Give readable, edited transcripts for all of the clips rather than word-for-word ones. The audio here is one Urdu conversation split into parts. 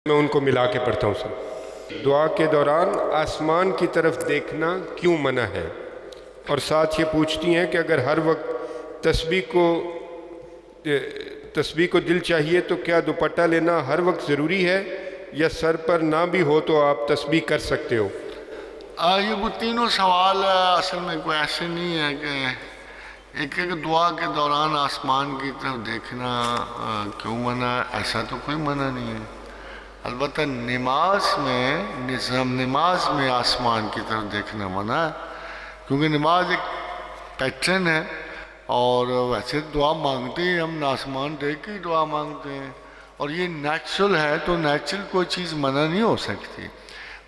میں ان کو ملا کے پڑھتا ہوں سب۔ دعا کے دوران آسمان کی طرف دیکھنا کیوں منع ہے؟ اور ساتھ یہ پوچھتی ہیں کہ اگر ہر وقت تسبیح کو دل چاہیے تو کیا دوپٹہ لینا ہر وقت ضروری ہے، یا سر پر نہ بھی ہو تو آپ تسبیح کر سکتے ہو؟ یہ وہ تینوں سوال اصل میں کوئی ایسے نہیں ہے کہ ایک دعا کے دوران آسمان کی طرف دیکھنا کیوں منع ہے، ایسا تو کوئی منع نہیں ہے۔ البتہ نماز میں آسمان کی طرف دیکھنا منع ہے، کیونکہ نماز ایک پیٹرن ہے، اور ویسے دعا مانگتے ہی ہم آسمان دیکھ کے دعا مانگتے ہیں، اور یہ نیچرل ہے، تو نیچرل کوئی چیز منع نہیں ہو سکتی۔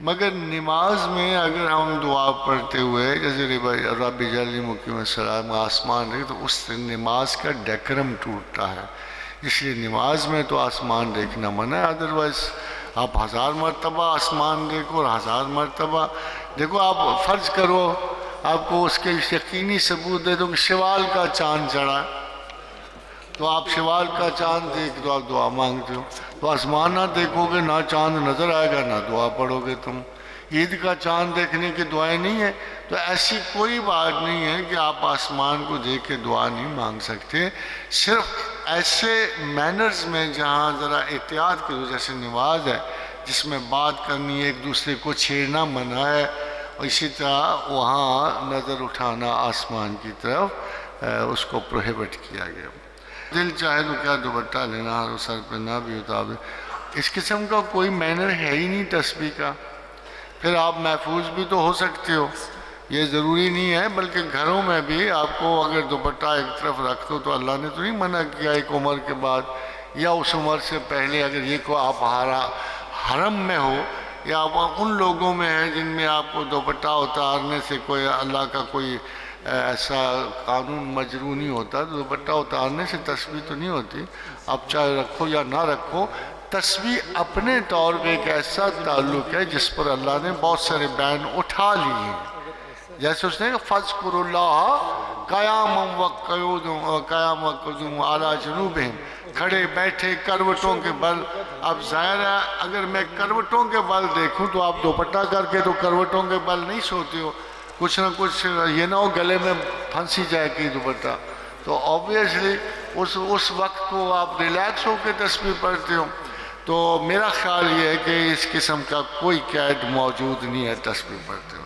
مگر نماز میں اگر ہم دعا پڑھتے ہوئے جیسے رب اجعلنی مقیم الصلاۃ آسمان دیکھ، تو اس سے نماز کا ڈیکرم ٹوٹتا ہے، اس لیے نماز میں تو آسمان دیکھنا منع ہے۔ ادروائز آپ 1000 مرتبہ آسمان دیکھو، اور 1000 مرتبہ دیکھو۔ آپ فرض کرو آپ کو اس کے یقینی ثبوت دے دو کہ شوال کا چاند چڑھا ہے، تو آپ شوال کا چاند دیکھ دو، آپ دعا مانگتے ہو، تو آسمان نہ دیکھو گے، نہ چاند نظر آئے گا، نہ دعا پڑھو گے تم۔ عید کا چاند دیکھنے کی دعائیں نہیں ہیں، تو ایسی کوئی بات نہیں ہے کہ آپ آسمان کو دیکھ کے دعا نہیں مانگ سکتے۔ صرف ایسے مینرز میں جہاں ذرا احتیاط کی وجہ سے نماز ہے، جس میں بات کرنی ہے، ایک دوسرے کو چھیڑنا منع ہے، اور اسی طرح وہاں نظر اٹھانا آسمان کی طرف اس کو پروہیبٹ کیا گیا۔ دل چاہے تو کیا دوپٹہ لینا، اور سر پہ نہ بھی ہوتا، اس قسم کا کوئی مینر ہے ہی نہیں تسبیح کا۔ پھر آپ محفوظ بھی تو ہو سکتے ہو، یہ ضروری نہیں ہے، بلکہ گھروں میں بھی آپ کو اگر دوپٹہ ایک طرف رکھ دو تو اللہ نے تو نہیں منع کیا ایک عمر کے بعد، یا اس عمر سے پہلے اگر یہ کو آپ حرم میں ہو، یا آپ ان لوگوں میں ہیں جن میں آپ کو دوپٹہ اتارنے سے کوئی اللہ کا کوئی ایسا قانون مجروح نہیں ہوتا، تو دوپٹہ اتارنے سے تسبیح تو نہیں ہوتی، آپ چاہے رکھو یا نہ رکھو۔ تسبیح اپنے طور پہ ایک ایسا تعلق ہے جس پر اللہ نے بہت سارے بین اٹھا لیے ہیں، جیسے اس نے کہ فَاذْكُرُوا اللَّهَ قِيَامًا وَقُعُودًا عَلَىٰ جُنُوبِهِمْ، کھڑے بیٹھے کروٹوں کے بل۔ اب ظاہر ہے اگر میں کروٹوں کے بل دیکھوں تو آپ دوپٹہ کر کے تو کروٹوں کے بل نہیں سوتے ہو، کچھ نہ کچھ یہ نہ ہو گلے میں پھنسی جائے کہ دوپٹہ، تو آبویسلی اس وقت کو آپ ریلیکس ہو کے تسبیح پڑھتے ہو۔ تو میرا خیال یہ ہے کہ اس قسم کا کوئی قید موجود نہیں ہے تسبیح پڑھتے ہو۔